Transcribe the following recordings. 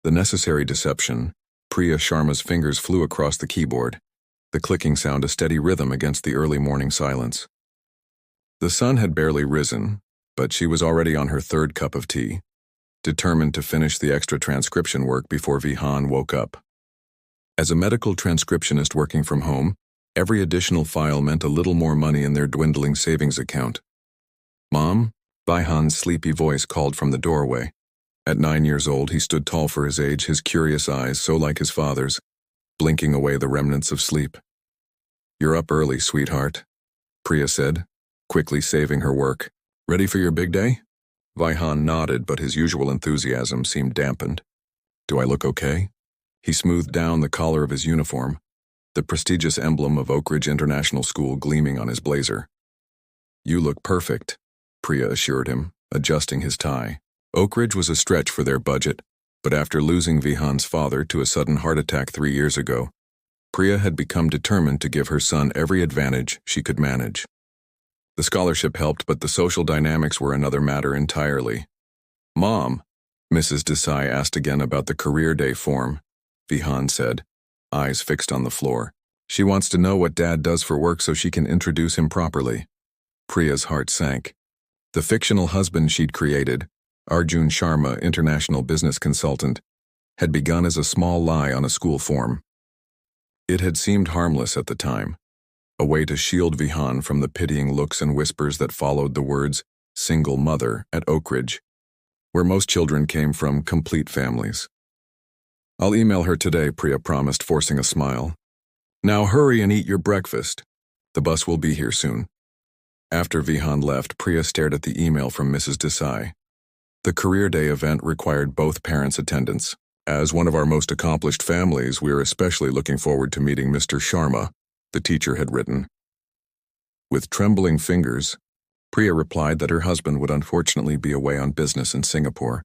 The necessary deception, Priya Sharma's fingers flew across the keyboard, the clicking sound a steady rhythm against the early morning silence. The sun had barely risen, but she was already on her third cup of tea, determined to finish the extra transcription work before Vihan woke up. As a medical transcriptionist working from home, every additional file meant a little more money in their dwindling savings account. "Mom?" Vihan's sleepy voice called from the doorway. At 9 years old, he stood tall for his age, his curious eyes so like his father's, blinking away the remnants of sleep. "You're up early, sweetheart," Priya said, quickly saving her work. "Ready for your big day?" Vihan nodded, but his usual enthusiasm seemed dampened. "Do I look okay?" He smoothed down the collar of his uniform, the prestigious emblem of Oak Ridge International School gleaming on his blazer. "You look perfect," Priya assured him, adjusting his tie. Oak Ridge was a stretch for their budget, but after losing Vihan's father to a sudden heart attack 3 years ago, Priya had become determined to give her son every advantage she could manage. The scholarship helped, but the social dynamics were another matter entirely. "Mom," Mrs. Desai asked again about the career day form. Vihan said, eyes fixed on the floor. "She wants to know what Dad does for work so she can introduce him properly." Priya's heart sank. The fictional husband she'd created, Arjun Sharma, international business consultant, had begun as a small lie on a school form. It had seemed harmless at the time, a way to shield Vihan from the pitying looks and whispers that followed the words "single mother" at Oak Ridge, where most children came from complete families. "I'll email her today," Priya promised, forcing a smile. "Now hurry and eat your breakfast. The bus will be here soon." After Vihan left, Priya stared at the email from Mrs. Desai. The career day event required both parents' attendance. "As one of our most accomplished families, we are especially looking forward to meeting Mr. Sharma," the teacher had written. With trembling fingers, Priya replied that her husband would unfortunately be away on business in Singapore,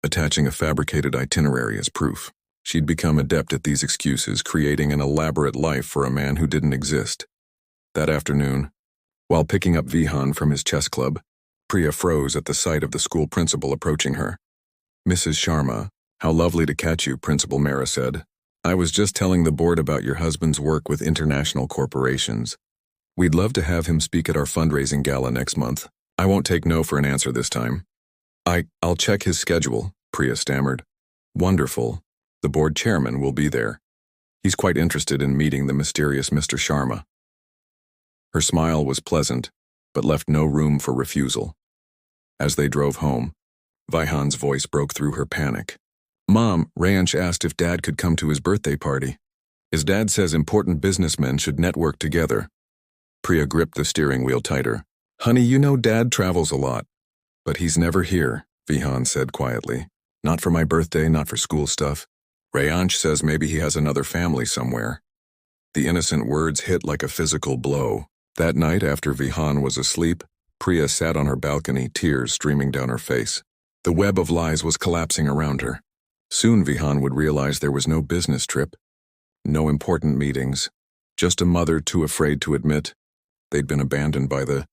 attaching a fabricated itinerary as proof. She'd become adept at these excuses, creating an elaborate life for a man who didn't exist. That afternoon, while picking up Vihan from his chess club, Priya froze at the sight of the school principal approaching her. "Mrs. Sharma, how lovely to catch you," Principal Mehra said. "I was just telling the board about your husband's work with international corporations. We'd love to have him speak at our fundraising gala next month. I won't take no for an answer this time." I'll check his schedule," Priya stammered. "Wonderful. The board chairman will be there. He's quite interested in meeting the mysterious Mr. Sharma." Her smile was pleasant, but left no room for refusal. As they drove home, Vihan's voice broke through her panic. "Mom, Rayansh asked if Dad could come to his birthday party. His dad says important businessmen should network together." Priya gripped the steering wheel tighter. "Honey, you know Dad travels a lot." "But he's never here," Vihan said quietly. "Not for my birthday, not for school stuff. Rayansh says maybe he has another family somewhere." The innocent words hit like a physical blow. That night, after Vihan was asleep, Priya sat on her balcony, tears streaming down her face. The web of lies was collapsing around her. Soon Vihan would realize there was no business trip, no important meetings, just a mother too afraid to admit they'd been abandoned by the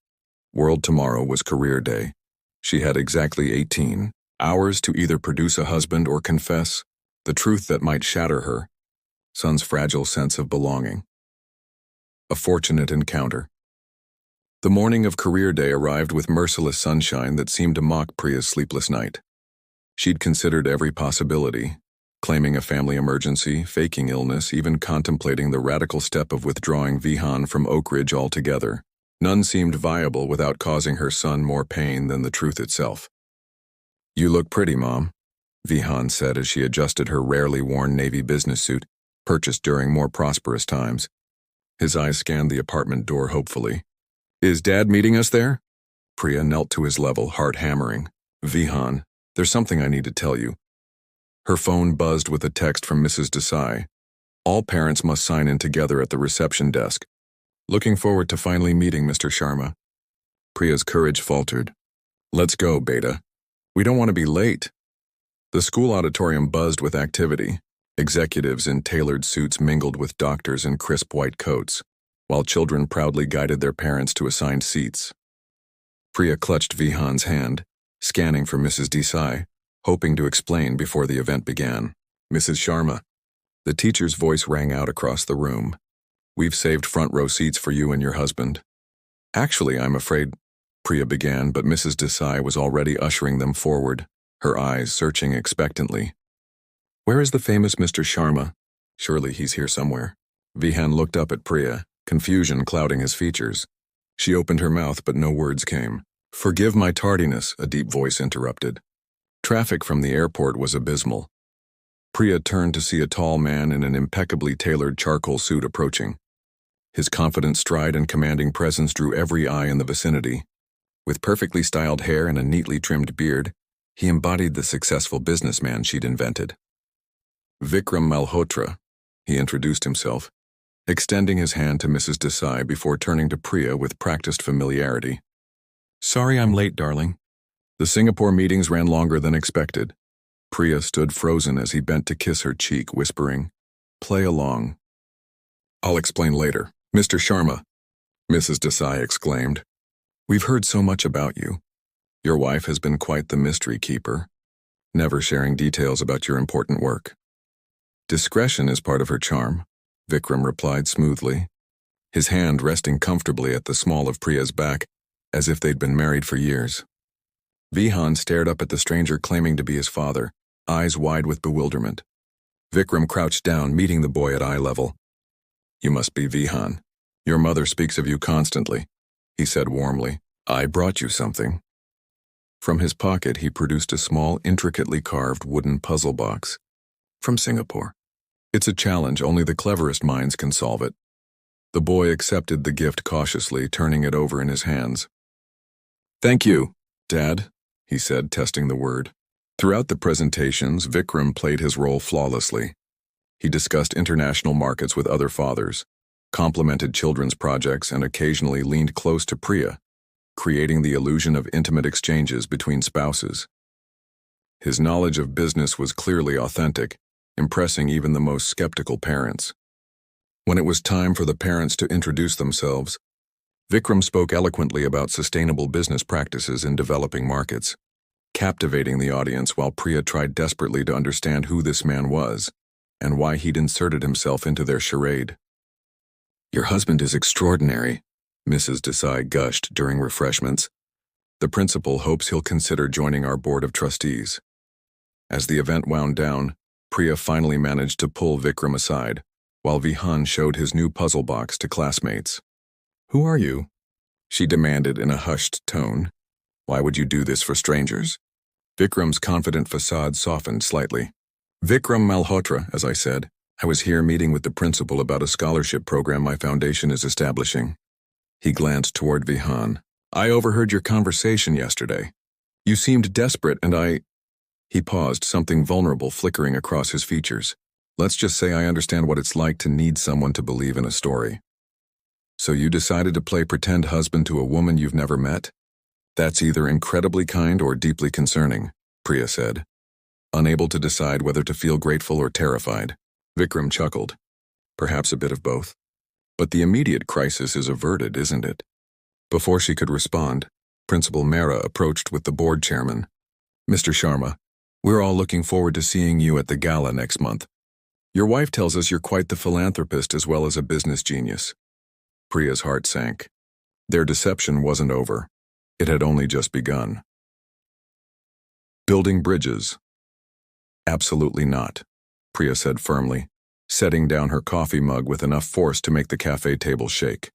world. Tomorrow was career day. She had exactly 18 hours to either produce a husband or confess the truth that might shatter her son's fragile sense of belonging. A fortunate encounter. The morning of career day arrived with merciless sunshine that seemed to mock Priya's sleepless night. She'd considered every possibility, claiming a family emergency, faking illness, even contemplating the radical step of withdrawing Vihan from Oak Ridge altogether. None seemed viable without causing her son more pain than the truth itself. "You look pretty, Mom," Vihan said as she adjusted her rarely worn navy business suit, purchased during more prosperous times. His eyes scanned the apartment door hopefully. "Is Dad meeting us there?" Priya knelt to his level, heart hammering. "Vihan, there's something I need to tell you." Her phone buzzed with a text from Mrs. Desai. "All parents must sign in together at the reception desk. Looking forward to finally meeting Mr. Sharma." Priya's courage faltered. "Let's go, Beta. We don't want to be late." The school auditorium buzzed with activity. Executives in tailored suits mingled with doctors in crisp white coats, while children proudly guided their parents to assigned seats. Priya clutched Vihan's hand, scanning for Mrs. Desai, hoping to explain before the event began. Mrs. Sharma. The teacher's voice rang out across the room. We've saved front row seats for you and your husband. Actually, I'm afraid, Priya began, but Mrs. Desai was already ushering them forward, her eyes searching expectantly. Where is the famous Mr. Sharma? Surely he's here somewhere. Vihan looked up at Priya, confusion clouding his features. She opened her mouth, but no words came. Forgive my tardiness, a deep voice interrupted. Traffic from the airport was abysmal. Priya turned to see a tall man in an impeccably tailored charcoal suit approaching. His confident stride and commanding presence drew every eye in the vicinity. With perfectly styled hair and a neatly trimmed beard, he embodied the successful businessman she'd invented. Vikram Malhotra, he introduced himself, extending his hand to Mrs. Desai before turning to Priya with practiced familiarity. Sorry I'm late, darling. The Singapore meetings ran longer than expected. Priya stood frozen as he bent to kiss her cheek, whispering, Play along. I'll explain later. Mr. Sharma, Mrs. Desai exclaimed. We've heard so much about you. Your wife has been quite the mystery keeper, never sharing details about your important work. Discretion is part of her charm, Vikram replied smoothly, his hand resting comfortably at the small of Priya's back, as if they'd been married for years. Vihan stared up at the stranger claiming to be his father, eyes wide with bewilderment. Vikram crouched down, meeting the boy at eye level. You must be Vihan. Your mother speaks of you constantly, he said warmly. I brought you something. From his pocket he produced a small, intricately carved wooden puzzle box. From Singapore. It's a challenge, only the cleverest minds can solve it. The boy accepted the gift cautiously, turning it over in his hands. Thank you, Dad, he said, testing the word. Throughout the presentations, Vikram played his role flawlessly. He discussed international markets with other fathers, complimented children's projects, and occasionally leaned close to Priya, creating the illusion of intimate exchanges between spouses. His knowledge of business was clearly authentic, impressing even the most skeptical parents. When it was time for the parents to introduce themselves, Vikram spoke eloquently about sustainable business practices in developing markets, captivating the audience while Priya tried desperately to understand who this man was and why he'd inserted himself into their charade. Your husband is extraordinary, Mrs. Desai gushed during refreshments. The principal hopes he'll consider joining our board of trustees. As the event wound down, Priya finally managed to pull Vikram aside, while Vihan showed his new puzzle box to classmates. Who are you? She demanded in a hushed tone. Why would you do this for strangers? Vikram's confident facade softened slightly. Vikram Malhotra, as I said. I was here meeting with the principal about a scholarship program my foundation is establishing. He glanced toward Vihan. I overheard your conversation yesterday. You seemed desperate and He paused, something vulnerable flickering across his features. Let's just say I understand what it's like to need someone to believe in a story. So you decided to play pretend husband to a woman you've never met? That's either incredibly kind or deeply concerning, Priya said, unable to decide whether to feel grateful or terrified. Vikram chuckled. Perhaps a bit of both. But the immediate crisis is averted, isn't it? Before she could respond, Principal Mehra approached with the board chairman. Mr. Sharma, we're all looking forward to seeing you at the gala next month. Your wife tells us you're quite the philanthropist as well as a business genius. Priya's heart sank. Their deception wasn't over. It had only just begun. Building bridges. Absolutely not, Priya said firmly, setting down her coffee mug with enough force to make the cafe table shake.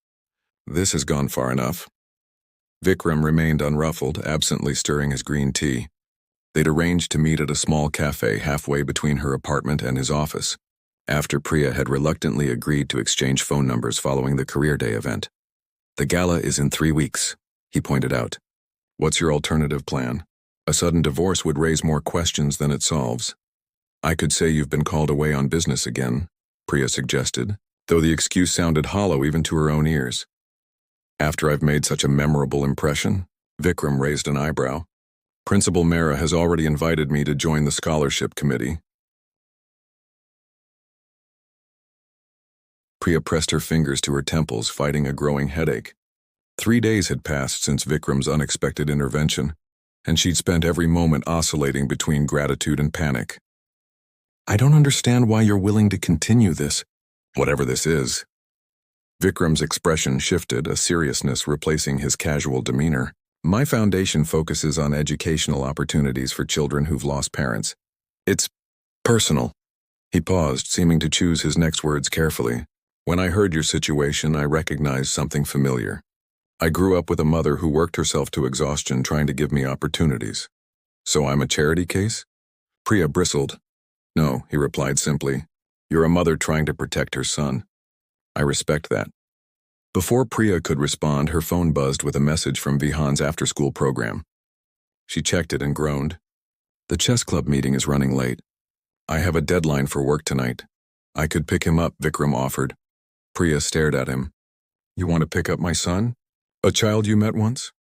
This has gone far enough. Vikram remained unruffled, absently stirring his green tea. They'd arranged to meet at a small cafe halfway between her apartment and his office, after Priya had reluctantly agreed to exchange phone numbers following the Career Day event. The gala is in 3 weeks, he pointed out. What's your alternative plan? A sudden divorce would raise more questions than it solves. I could say you've been called away on business again, Priya suggested, though the excuse sounded hollow even to her own ears. After I've made such a memorable impression, Vikram raised an eyebrow. Principal Mehra has already invited me to join the scholarship committee. Priya pressed her fingers to her temples, fighting a growing headache. 3 days had passed since Vikram's unexpected intervention, and she'd spent every moment oscillating between gratitude and panic. I don't understand why you're willing to continue this, whatever this is. Vikram's expression shifted, a seriousness replacing his casual demeanor. My foundation focuses on educational opportunities for children who've lost parents. It's personal. He paused, seeming to choose his next words carefully. When I heard your situation, I recognized something familiar. I grew up with a mother who worked herself to exhaustion trying to give me opportunities. So I'm a charity case? Priya bristled. No, he replied simply. You're a mother trying to protect her son. I respect that. Before Priya could respond, her phone buzzed with a message from Vihan's after-school program. She checked it and groaned. The chess club meeting is running late. I have a deadline for work tonight. I could pick him up, Vikram offered. Priya stared at him. You want to pick up my son? A child you met once?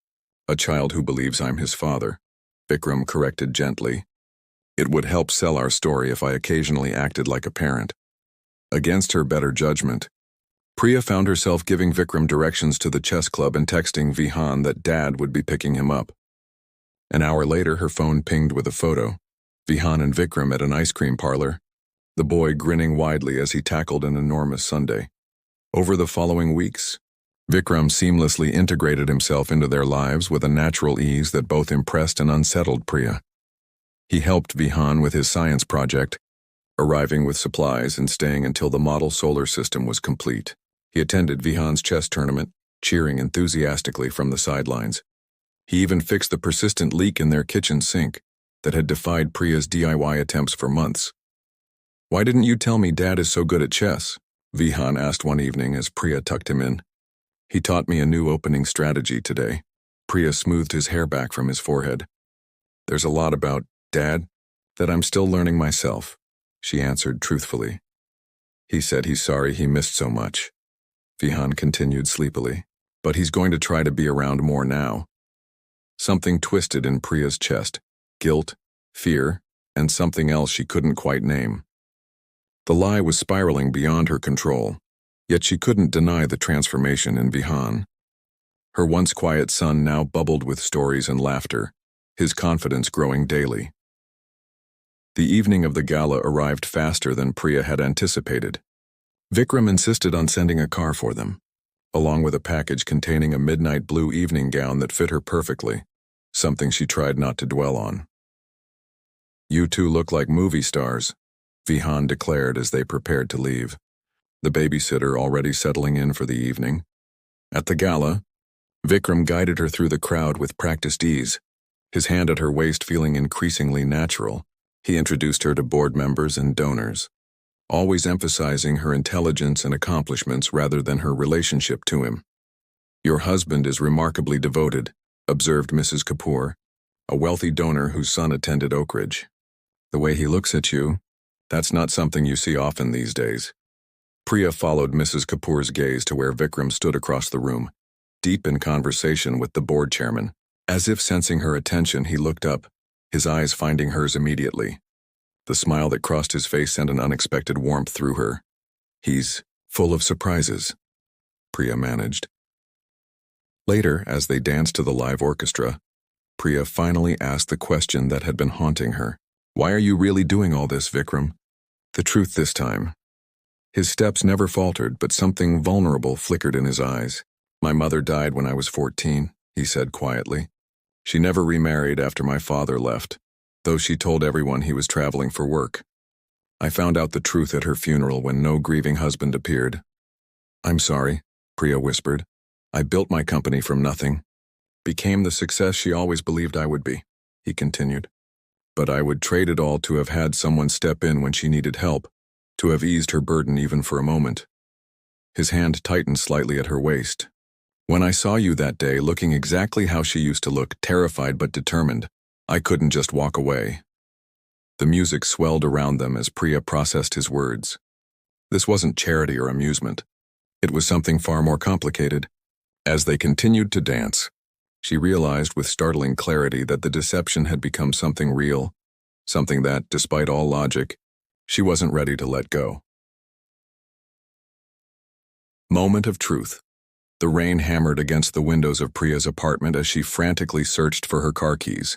A child who believes I'm his father, Vikram corrected gently. It would help sell our story if I occasionally acted like a parent. Against her better judgment, Priya found herself giving Vikram directions to the chess club and texting Vihan that Dad would be picking him up. An hour later, her phone pinged with a photo. Vihan and Vikram at an ice cream parlor, the boy grinning widely as he tackled an enormous sundae. Over the following weeks, Vikram seamlessly integrated himself into their lives with a natural ease that both impressed and unsettled Priya. He helped Vihan with his science project, arriving with supplies and staying until the model solar system was complete. He attended Vihan's chess tournament, cheering enthusiastically from the sidelines. He even fixed the persistent leak in their kitchen sink that had defied Priya's DIY attempts for months. Why didn't you tell me Dad is so good at chess? Vihan asked one evening as Priya tucked him in. He taught me a new opening strategy today. Priya smoothed his hair back from his forehead. There's a lot about Dad that I'm still learning myself, she answered truthfully. He said he's sorry he missed so much. Vihan continued sleepily. But he's going to try to be around more now. Something twisted in Priya's chest. Guilt, fear, and something else she couldn't quite name. The lie was spiraling beyond her control, yet she couldn't deny the transformation in Vihan. Her once quiet son now bubbled with stories and laughter, his confidence growing daily. The evening of the gala arrived faster than Priya had anticipated. Vikram insisted on sending a car for them, along with a package containing a midnight blue evening gown that fit her perfectly, something she tried not to dwell on. You two look like movie stars, Vihan declared as they prepared to leave, the babysitter already settling in for the evening. At the gala, Vikram guided her through the crowd with practiced ease, his hand at her waist feeling increasingly natural. He introduced her to board members and donors, always emphasizing her intelligence and accomplishments rather than her relationship to him. Your husband is remarkably devoted, observed Mrs. Kapoor, a wealthy donor whose son attended Oak Ridge. The way he looks at you, that's not something you see often these days. Priya followed Mrs. Kapoor's gaze to where Vikram stood across the room, deep in conversation with the board chairman. As if sensing her attention, he looked up, his eyes finding hers immediately. The smile that crossed his face sent an unexpected warmth through her. He's full of surprises, Priya managed. Later, as they danced to the live orchestra, Priya finally asked the question that had been haunting her. Why are you really doing all this, Vikram? The truth this time. His steps never faltered, but something vulnerable flickered in his eyes. My mother died when I was 14, he said quietly. She never remarried after my father left, though she told everyone he was traveling for work. I found out the truth at her funeral when no grieving husband appeared. I'm sorry, Priya whispered. I built my company from nothing. Became the success she always believed I would be, he continued. But I would trade it all to have had someone step in when she needed help, to have eased her burden even for a moment. His hand tightened slightly at her waist. When I saw you that day looking exactly how she used to look, terrified but determined, I couldn't just walk away. The music swelled around them as Priya processed his words. This wasn't charity or amusement. It was something far more complicated. As they continued to dance, she realized with startling clarity that the deception had become something real, something that, despite all logic, she wasn't ready to let go. Moment of truth. The rain hammered against the windows of Priya's apartment as she frantically searched for her car keys.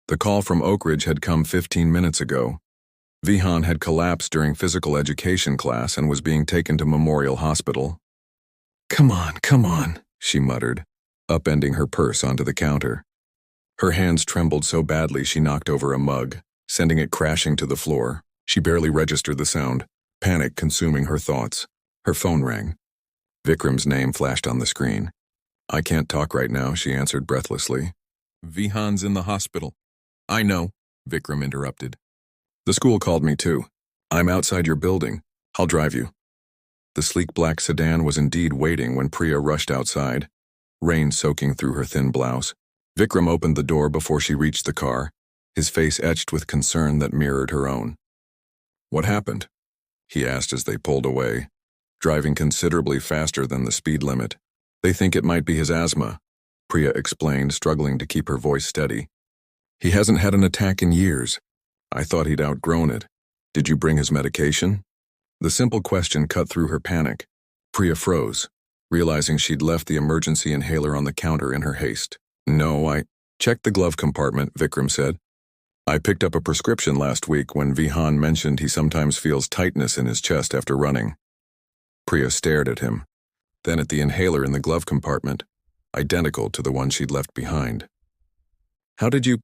The call from Oak Ridge had come 15 minutes ago, Vihan had collapsed during physical education class and was being taken to Memorial Hospital. Come on, she muttered, upending her purse onto the counter. Her hands trembled so badly she knocked over a mug, sending it crashing to the floor. She barely registered the sound, panic consuming her thoughts. Her phone rang. Vikram's name flashed on the screen. I can't talk right now, she answered breathlessly. Vihan's in the hospital. I know, Vikram interrupted. The school called me too. I'm outside your building. I'll drive you. The sleek black sedan was indeed waiting when Priya rushed outside, rain soaking through her thin blouse. Vikram opened the door before she reached the car, his face etched with concern that mirrored her own. What happened? He asked as they pulled away, driving considerably faster than the speed limit. They think it might be his asthma, Priya explained, struggling to keep her voice steady. He hasn't had an attack in years. I thought he'd outgrown it. Did you bring his medication? The simple question cut through her panic. Priya froze, realizing she'd left the emergency inhaler on the counter in her haste. No, I checked the glove compartment, Vikram said. I picked up a prescription last week when Vihan mentioned he sometimes feels tightness in his chest after running. Priya stared at him, then at the inhaler in the glove compartment, identical to the one she'd left behind. How did you?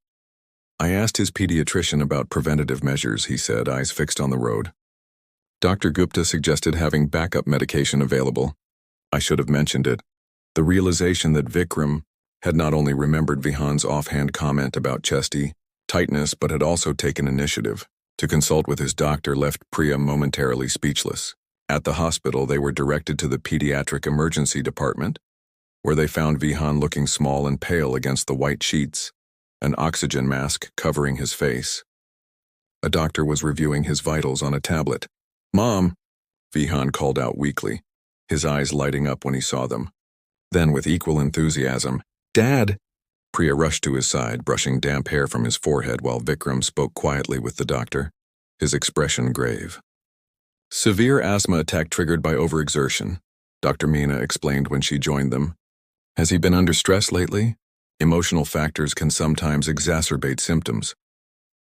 I asked his pediatrician about preventative measures, he said, eyes fixed on the road. Dr. Gupta suggested having backup medication available. I should have mentioned it. The realization that Vikram had not only remembered Vihan's offhand comment about chesty tightness but had also taken initiative to consult with his doctor left Priya momentarily speechless. At the hospital, they were directed to the pediatric emergency department, where they found Vihan looking small and pale against the white sheets, an oxygen mask covering his face. A doctor was reviewing his vitals on a tablet. Mom, Vihan called out weakly, his eyes lighting up when he saw them. Then, with equal enthusiasm, Dad! Priya rushed to his side, brushing damp hair from his forehead while Vikram spoke quietly with the doctor, his expression grave. Severe asthma attack triggered by overexertion, Dr. Meena explained when she joined them. Has he been under stress lately? Emotional factors can sometimes exacerbate symptoms.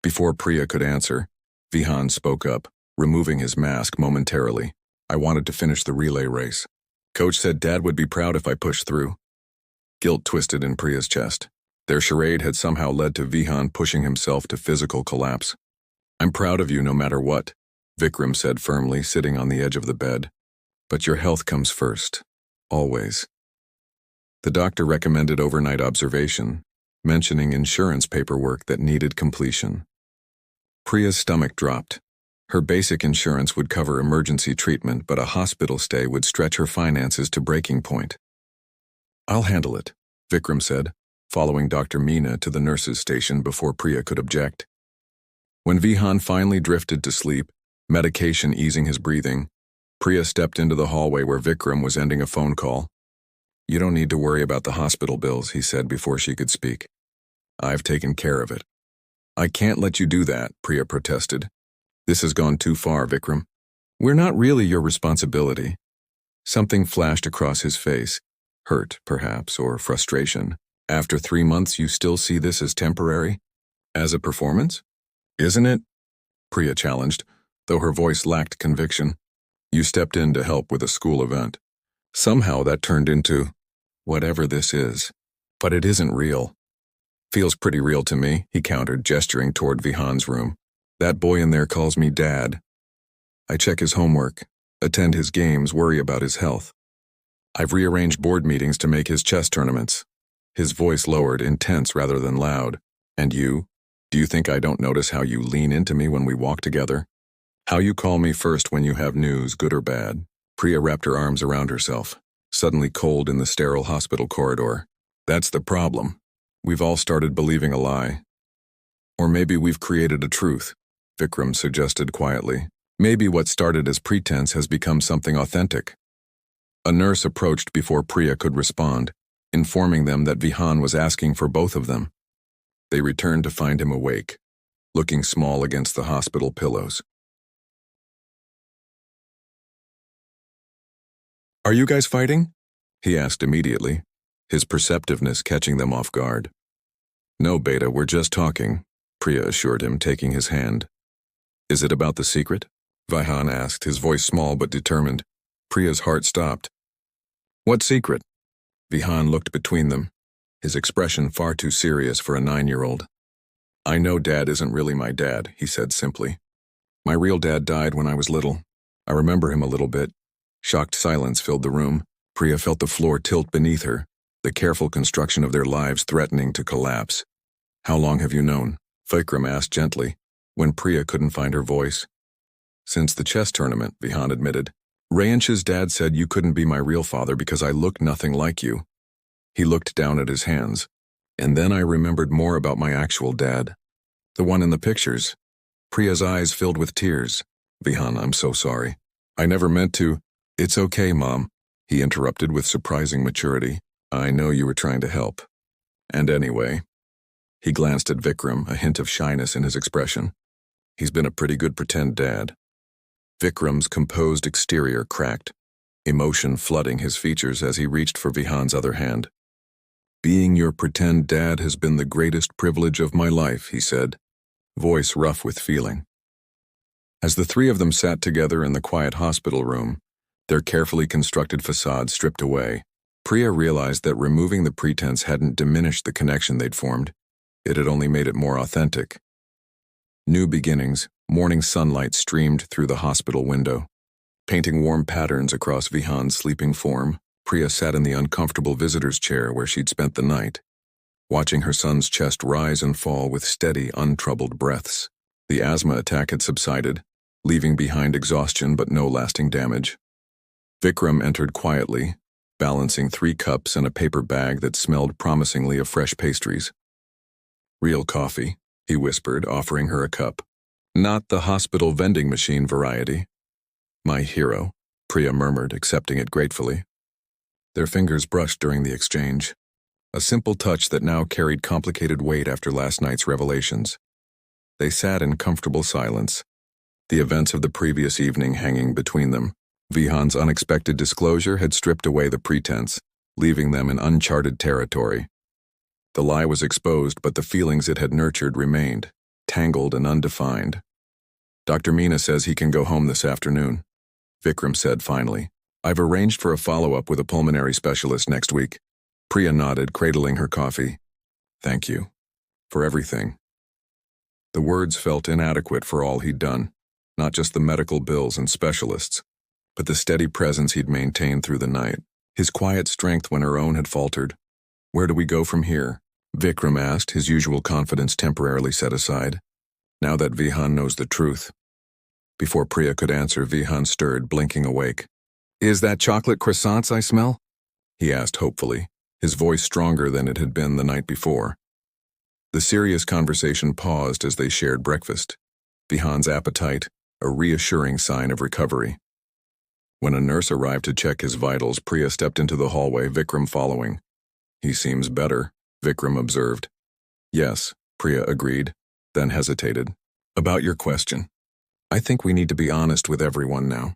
Before Priya could answer, Vihan spoke up, removing his mask momentarily. I wanted to finish the relay race. Coach said Dad would be proud if I pushed through. Guilt twisted in Priya's chest. Their charade had somehow led to Vihan pushing himself to physical collapse. I'm proud of you no matter what, Vikram said firmly, sitting on the edge of the bed. But your health comes first. Always. The doctor recommended overnight observation, mentioning insurance paperwork that needed completion. Priya's stomach dropped. Her basic insurance would cover emergency treatment, but a hospital stay would stretch her finances to breaking point. I'll handle it, Vikram said, following Dr. Meena to the nurse's station before Priya could object. When Vihan finally drifted to sleep, medication easing his breathing, Priya stepped into the hallway where Vikram was ending a phone call. You don't need to worry about the hospital bills, he said before she could speak. I've taken care of it. I can't let you do that, Priya protested. This has gone too far, Vikram. We're not really your responsibility. Something flashed across his face, hurt, perhaps, or frustration. After 3 months, you still see this as temporary? As a performance? Isn't it? Priya challenged, though her voice lacked conviction. You stepped in to help with a school event. Somehow that turned into whatever this is. But it isn't real. Feels pretty real to me, he countered, gesturing toward Vihan's room. That boy in there calls me Dad. I check his homework, attend his games, worry about his health. I've rearranged board meetings to make his chess tournaments. His voice lowered, intense rather than loud. And you? Do you think I don't notice how you lean into me when we walk together? How you call me first when you have news, good or bad? Priya wrapped her arms around herself, suddenly cold in the sterile hospital corridor. That's the problem. We've all started believing a lie. Or maybe we've created a truth, Vikram suggested quietly. Maybe what started as pretense has become something authentic. A nurse approached before Priya could respond, informing them that Vihan was asking for both of them. They returned to find him awake, looking small against the hospital pillows. Are you guys fighting? He asked immediately, his perceptiveness catching them off guard. No, Beta, we're just talking, Priya assured him, taking his hand. Is it about the secret? Vihan asked, his voice small but determined. Priya's heart stopped. What secret? Vihan looked between them, his expression far too serious for a 9-year-old. I know Dad isn't really my dad, he said simply. My real dad died when I was little. I remember him a little bit. Shocked silence filled the room. Priya felt the floor tilt beneath her, the careful construction of their lives threatening to collapse. How long have you known? Vikram asked gently, when Priya couldn't find her voice. Since the chess tournament, Vihan admitted. Rayansh's dad said you couldn't be my real father because I looked nothing like you. He looked down at his hands. And then I remembered more about my actual dad. The one in the pictures. Priya's eyes filled with tears. Vihan, I'm so sorry. I never meant to. It's okay, Mom, he interrupted with surprising maturity. I know you were trying to help. And anyway. He glanced at Vikram, a hint of shyness in his expression. He's been a pretty good pretend dad. Vikram's composed exterior cracked, emotion flooding his features as he reached for Vihan's other hand. Being your pretend dad has been the greatest privilege of my life, he said, voice rough with feeling. As the three of them sat together in the quiet hospital room, their carefully constructed facade stripped away, Priya realized that removing the pretense hadn't diminished the connection they'd formed. It had only made it more authentic. New beginnings, morning sunlight streamed through the hospital window. Painting warm patterns across Vihan's sleeping form, Priya sat in the uncomfortable visitor's chair where she'd spent the night, watching her son's chest rise and fall with steady, untroubled breaths. The asthma attack had subsided, leaving behind exhaustion but no lasting damage. Vikram entered quietly, balancing 3 cups and a paper bag that smelled promisingly of fresh pastries. Real coffee, he whispered, offering her a cup. Not the hospital vending machine variety. My hero, Priya murmured, accepting it gratefully. Their fingers brushed during the exchange, a simple touch that now carried complicated weight after last night's revelations. They sat in comfortable silence, the events of the previous evening hanging between them. Vihan's unexpected disclosure had stripped away the pretense, leaving them in uncharted territory. The lie was exposed, but the feelings it had nurtured remained, tangled and undefined. Dr. Meena says he can go home this afternoon, Vikram said finally. I've arranged for a follow-up with a pulmonary specialist next week. Priya nodded, cradling her coffee. Thank you. For everything. The words felt inadequate for all he'd done, not just the medical bills and specialists, but the steady presence he'd maintained through the night, his quiet strength when her own had faltered. Where do we go from here? Vikram asked, his usual confidence temporarily set aside. Now that Vihan knows the truth. Before Priya could answer, Vihan stirred, blinking awake. Is that chocolate croissants I smell? He asked hopefully, his voice stronger than it had been the night before. The serious conversation paused as they shared breakfast. Vihan's appetite, a reassuring sign of recovery. When a nurse arrived to check his vitals, Priya stepped into the hallway, Vikram following. He seems better, Vikram observed. Yes, Priya agreed, then hesitated. About your question. I think we need to be honest with everyone now.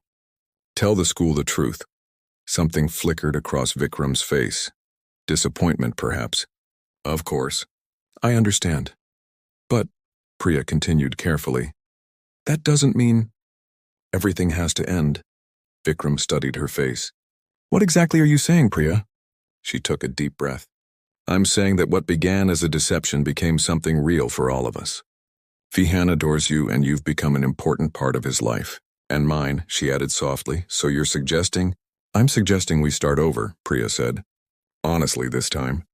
Tell the school the truth. Something flickered across Vikram's face. Disappointment, perhaps. Of course. I understand. But, Priya continued carefully, that doesn't mean everything has to end. Vikram studied her face. What exactly are you saying, Priya? She took a deep breath. I'm saying that what began as a deception became something real for all of us. Vihan adores you and you've become an important part of his life. And mine, she added softly, so you're suggesting? I'm suggesting we start over, Priya said. Honestly this time.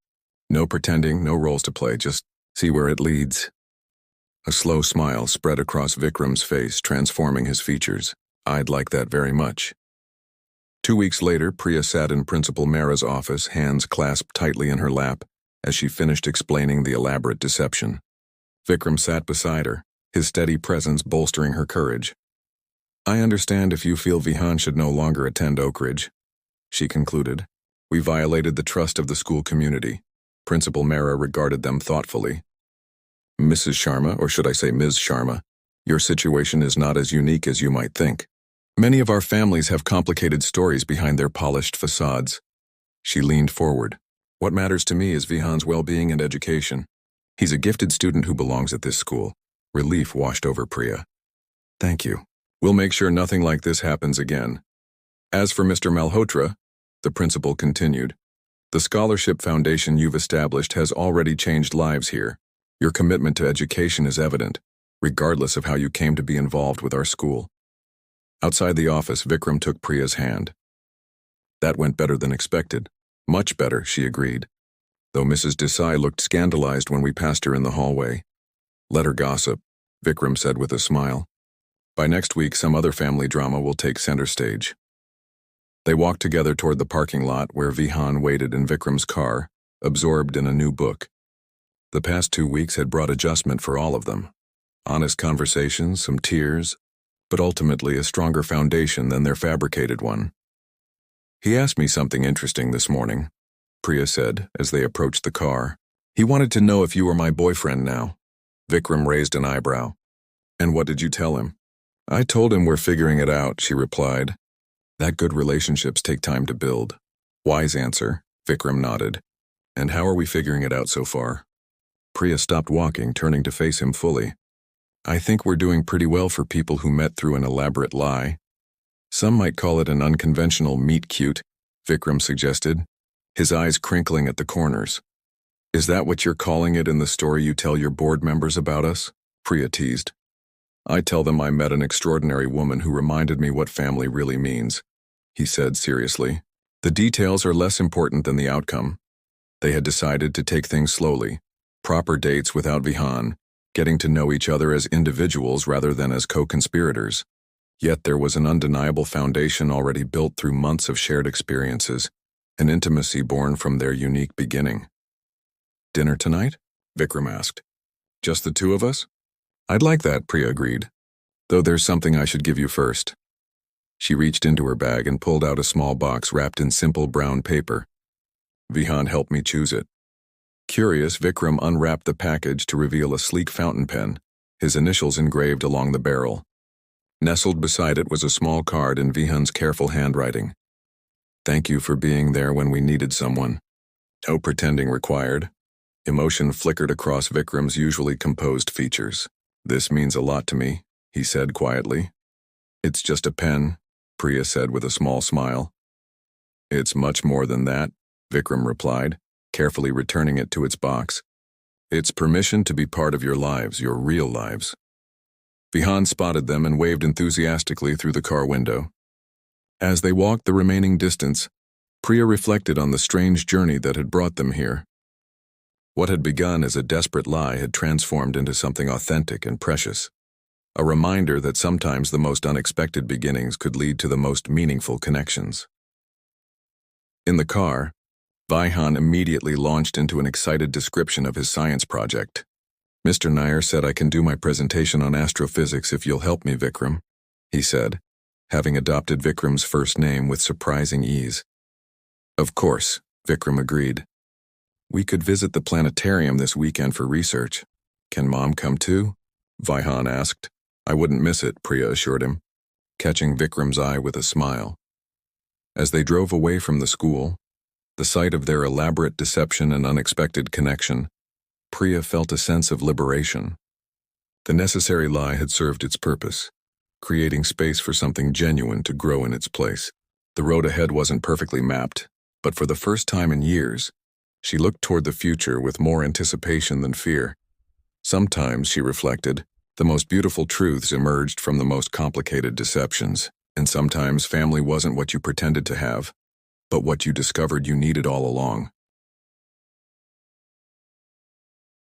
No pretending, no roles to play, just see where it leads. A slow smile spread across Vikram's face, transforming his features. I'd like that very much. 2 weeks later, Priya sat in Principal Mehra's office, hands clasped tightly in her lap, as she finished explaining the elaborate deception. Vikram sat beside her, his steady presence bolstering her courage. I understand if you feel Vihan should no longer attend Oak Ridge, she concluded. We violated the trust of the school community. Principal Mehra regarded them thoughtfully. Mrs. Sharma, or should I say Ms. Sharma, your situation is not as unique as you might think. Many of our families have complicated stories behind their polished facades. She leaned forward. What matters to me is Vihan's well-being and education. He's a gifted student who belongs at this school. Relief washed over Priya. Thank you. We'll make sure nothing like this happens again. As for Mr. Malhotra, the principal continued, the scholarship foundation you've established has already changed lives here. Your commitment to education is evident, regardless of how you came to be involved with our school. Outside the office, Vikram took Priya's hand. That went better than expected. Much better, she agreed, though Mrs. Desai looked scandalized when we passed her in the hallway. Let her gossip, Vikram said with a smile. By next week, some other family drama will take center stage. They walked together toward the parking lot where Vihan waited in Vikram's car, absorbed in a new book. The past 2 weeks had brought adjustment for all of them. Honest conversations, some tears, but ultimately a stronger foundation than their fabricated one. He asked me something interesting this morning, Priya said as they approached the car. He wanted to know if you were my boyfriend now. Vikram raised an eyebrow. And what did you tell him? I told him we're figuring it out, she replied. That good relationships take time to build. Wise answer, Vikram nodded. And how are we figuring it out so far? Priya stopped walking, turning to face him fully. I think we're doing pretty well for people who met through an elaborate lie. Some might call it an unconventional meet-cute, Vikram suggested, his eyes crinkling at the corners. Is that what you're calling it in the story you tell your board members about us? Priya teased. I tell them I met an extraordinary woman who reminded me what family really means, he said seriously. The details are less important than the outcome. They had decided to take things slowly, proper dates without Vihan, getting to know each other as individuals rather than as co-conspirators. Yet there was an undeniable foundation already built through months of shared experiences, an intimacy born from their unique beginning. Dinner tonight? Vikram asked. Just the two of us? I'd like that, Priya agreed. Though there's something I should give you first. She reached into her bag and pulled out a small box wrapped in simple brown paper. Vihan helped me choose it. Curious, Vikram unwrapped the package to reveal a sleek fountain pen, his initials engraved along the barrel. Nestled beside it was a small card in Vihan's careful handwriting. Thank you for being there when we needed someone. No pretending required. Emotion flickered across Vikram's usually composed features. This means a lot to me, he said quietly. It's just a pen, Priya said with a small smile. It's much more than that, Vikram replied, carefully returning it to its box. It's permission to be part of your lives, your real lives. Vihan spotted them and waved enthusiastically through the car window. As they walked the remaining distance, Priya reflected on the strange journey that had brought them here. What had begun as a desperate lie had transformed into something authentic and precious. A reminder that sometimes the most unexpected beginnings could lead to the most meaningful connections. In the car, Vihan immediately launched into an excited description of his science project. Mr. Nair said I can do my presentation on astrophysics if you'll help me, Vikram, he said, having adopted Vikram's first name with surprising ease. Of course, Vikram agreed. We could visit the planetarium this weekend for research. Can Mom come too? Vihan asked. I wouldn't miss it, Priya assured him, catching Vikram's eye with a smile. As they drove away from the school, the sight of their elaborate deception and unexpected connection, Priya felt a sense of liberation. The necessary lie had served its purpose, creating space for something genuine to grow in its place. The road ahead wasn't perfectly mapped, but for the first time in years, she looked toward the future with more anticipation than fear. Sometimes, she reflected, the most beautiful truths emerged from the most complicated deceptions, and sometimes family wasn't what you pretended to have, but what you discovered you needed all along.